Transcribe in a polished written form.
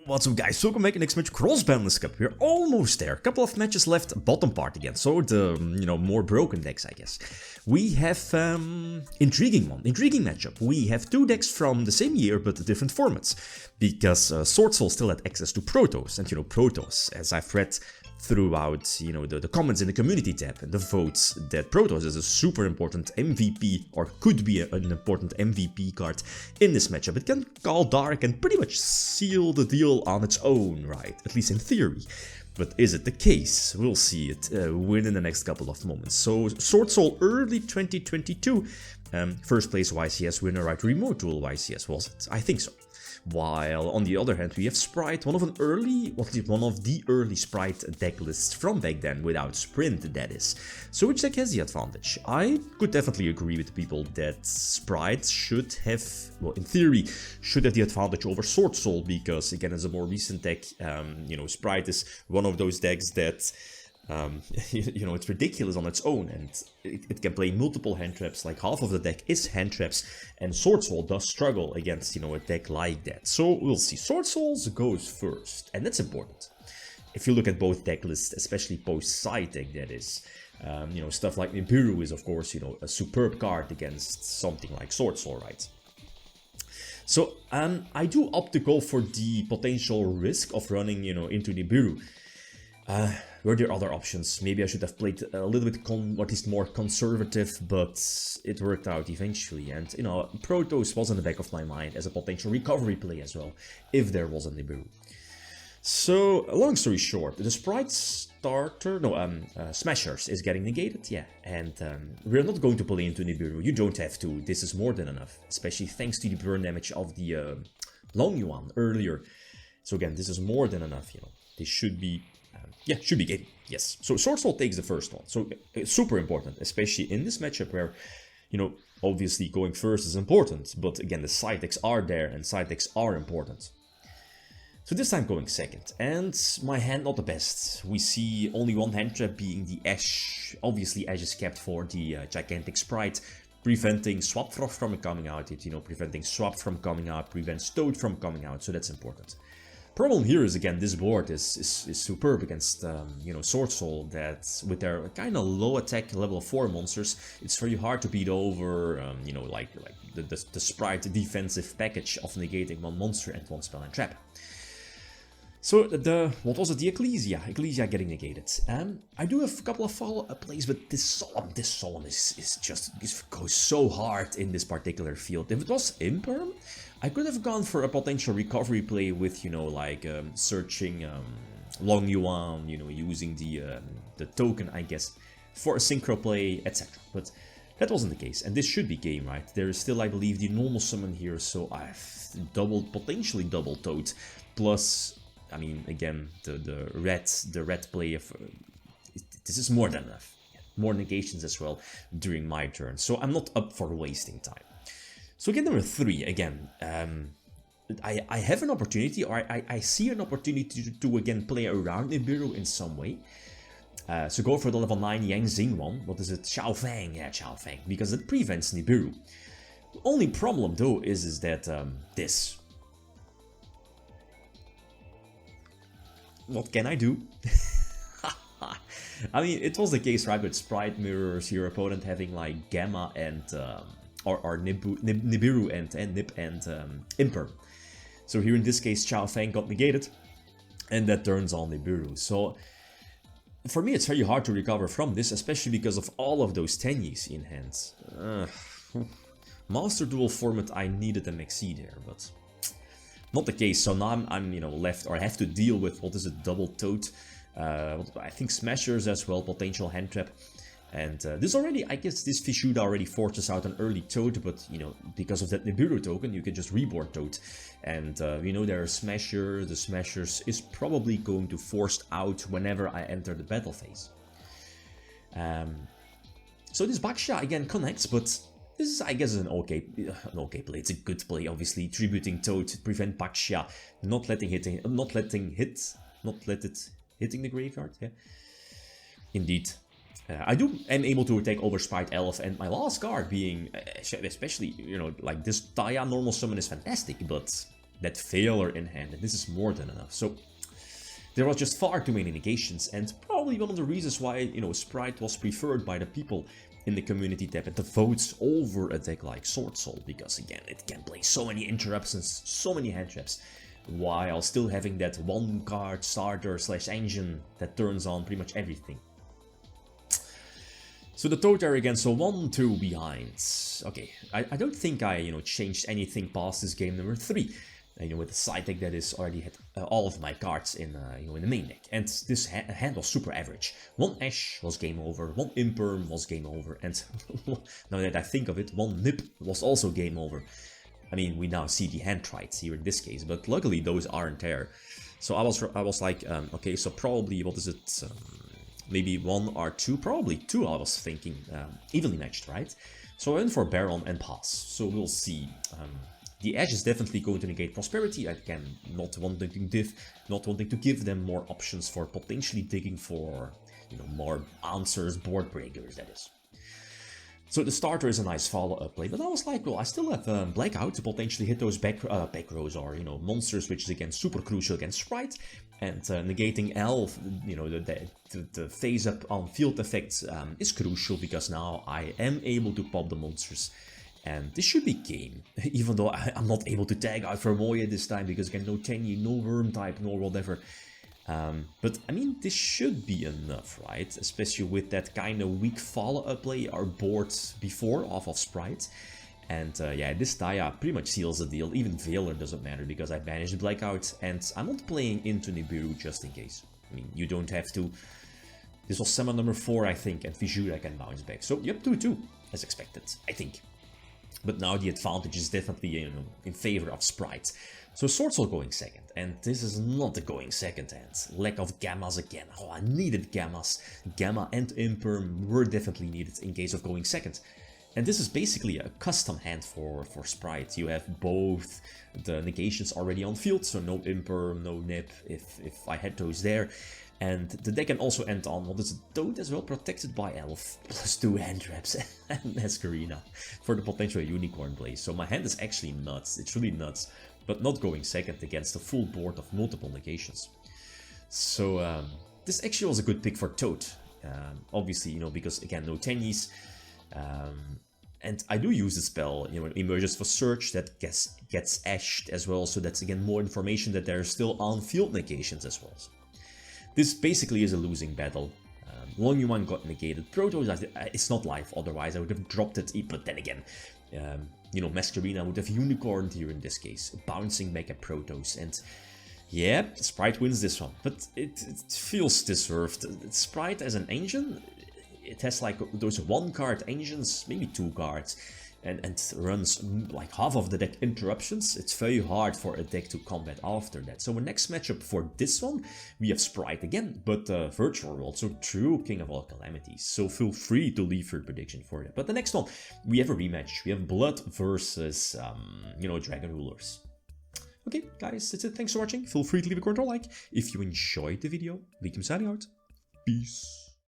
What's up guys, welcome back to next match, Cross-Banlist Cup. We're almost there, couple of matches left, bottom part again, so the, more broken decks I guess. We have, intriguing matchup. We have two decks from the same year but different formats. Because Swordsouls still had access to Protoss, and Protoss, as I've read throughout, the comments in the community tab and the votes, that Protoss is a super important MVP, or could be an important MVP card in this matchup. It can call dark and pretty much seal the deal on its own, right? At least in theory. But is it the case? We'll see it within the next couple of moments. So, Swordsouls early 2022, first place YCS winner, right? Remote Duel YCS, was it? I think so. While on the other hand we have Spright, one of the early Spright deck lists from back then, without Sprint that is. So which deck has the advantage? I could definitely agree with people that Spright should have, well in theory, should have the advantage over Swordsouls, because again as a more recent deck, Spright is one of those decks that it's ridiculous on its own, and it can play multiple hand traps, like half of the deck is hand traps, and Swordsouls does struggle against, a deck like that. So we'll see. Swordsouls goes first, and that's important. If you look at both deck lists, especially post-side deck that is, stuff like Nibiru is of course, a superb card against something like Swordsouls, right? So I do opt to go for the potential risk of running, into Nibiru. Were there other options? Maybe I should have played a little bit what is more conservative, but it worked out eventually. And, Protoss was in the back of my mind as a potential recovery play as well, if there was a Nibiru. So, long story short, the Spright starter, Smashers is getting negated, yeah. And we're not going to play into Nibiru, you don't have to, this is more than enough. Especially thanks to the burn damage of the Long Yuan earlier. So again, this is more than enough, This should be... should be game, yes. So Swordsouls takes the first one, so it's super important, especially in this matchup where, obviously going first is important, but again the side decks are there and side decks are important. So this time going second, and my hand not the best. We see only one hand trap being the Ash. Obviously Ash is kept for the gigantic Spright, preventing Swap from coming out, preventing Swap from coming out, prevents Toad from coming out, so that's important. Problem here is, again, this board is superb against, Swordsouls, that with their kind of low attack level 4 monsters, it's very hard to beat over, like the Spright defensive package of negating one monster and one spell and trap. So what was it? The Ecclesia getting negated. I do have a couple of follow-up plays, but this Solemn goes so hard in this particular field. If it was Imperm, I could have gone for a potential recovery play with, searching Long Yuan, using the token, I guess, for a synchro play, etc. But that wasn't the case, and this should be game, right? There is still, I believe, the normal summon here, so I've potentially double Toad, plus, I mean, again, the red play of this is more than enough. More negations as well during my turn, so I'm not up for wasting time. So again, number 3, again, I have an opportunity, or I see an opportunity to again play around Nibiru in some way. So go for the level 9 Yang Xing one. What is it? Xiaofang, yeah, Xiaofang, because it prevents Nibiru. The only problem though is that this. What can I do? I mean, it was the case, right, with Spright mirrors, your opponent having like Gamma and or Nibiru and Nip and Imper. So here in this case, Xiaofang got negated, and that turns on Nibiru. So for me, it's very hard to recover from this, especially because of all of those Tenyis in hand. Master Duel format, I needed a Maxi there, but not the case. So now I'm left, or I have to deal with, what is it, double Toad. I think Smashers as well, potential hand trap. And this already, I guess this Fishuda already forces out an early Toad, but, because of that Nibiru token, you can just reborn Toad. And, there are Smasher, the Smashers is probably going to force out whenever I enter the battle phase. So this Baksha again connects, but this is, I guess, an okay play. It's a good play, obviously, tributing Toad to prevent Baksha, not let it hitting the graveyard, yeah. Indeed. I am able to take over Spright Elf, and my last card being, especially, like this Taya normal summon is fantastic, but that failure in hand, and this is more than enough. So there was just far too many negations, and probably one of the reasons why, you know, Spright was preferred by the people in the community tab at the votes over a deck like Swordsouls, because again, it can play so many interruptions, so many hand traps, while still having that one card starter / engine that turns on pretty much everything. So the Toter again, so 1-2 behind. Okay, I don't think I, you know, changed anything past this game number 3. You know, with the side deck that is already had all of my cards in, you know, in the main deck. And this hand was super average. 1 Ash was game over, 1 Imperm was game over, and now that I think of it, 1 Nip was also game over. I mean, we now see the hand trites here in this case, but luckily those aren't there. So I was like, okay, so probably, what is it, maybe 1 or 2, probably 2 I was thinking, evenly matched, right? So I went for Baron and pass, so we'll see. The Ash is definitely going to negate Prosperity, again, not wanting to give them more options for potentially digging for, you know, more answers, board breakers, that is. So the starter is a nice follow-up play, but I was like, well, I still have Blackout to potentially hit those back rows or, you know, monsters, which is again super crucial against Spright, and negating Elf, you know, the phase up on field effects is crucial, because now I am able to pop the monsters. And this should be game, even though I'm not able to tag out for Moreira this time, because again, no Tenyi, no Worm type, nor whatever. But I mean, this should be enough, right? Especially with that kind of weak follow-up play our board before off of Spright. And yeah, this Daya pretty much seals the deal. Even Veiler doesn't matter, because I banished Blackout, and I'm not playing into Nibiru just in case. I mean, you don't have to. This was Samba number 4, I think, and Vijura can bounce back. So, yep, 2-2, as expected, I think. But now the advantage is definitely, you know, in favor of Spright. So Swordsouls going second, and this is not the going second hand. Lack of Gammas again. Oh, I needed Gammas. Gamma and Imperm were definitely needed in case of going second. And this is basically a custom hand for Spright. You have both the negations already on field, so no Imperm, no Nip, if I had those there. And the deck can also end on, what is it, Toad as well, protected by Elf, plus 2 hand traps and Masquerina for the potential unicorn play. So my hand is actually nuts, it's really nuts, but not going second against a full board of multiple negations. So this actually was a good pick for Toad, obviously, you know, because again, no Tenyis. And I do use the spell, you know, Emerges for Search, that gets ashed as well, so that's again more information that there are still on-field negations as well. This basically is a losing battle. Long Yuan got negated. Protoss, it's not live, otherwise I would have dropped it, but then again, you know, Masquerina would have unicorned here in this case, bouncing back at Protoss, and yeah, Spright wins this one, but it feels deserved. Spright as an engine, it has like those 1-card engines, maybe 2 cards, and runs like half of the deck interruptions. It's very hard for a deck to combat after that. So the next matchup for this one, we have Spright again, but Virtual World, so true King of all calamities. So feel free to leave your prediction for that. But the next one, we have a rematch. We have Blood versus, you know, Dragon Rulers. Okay, guys, that's it. Thanks for watching. Feel free to leave a comment or like. If you enjoyed the video, leave them signing out. Peace.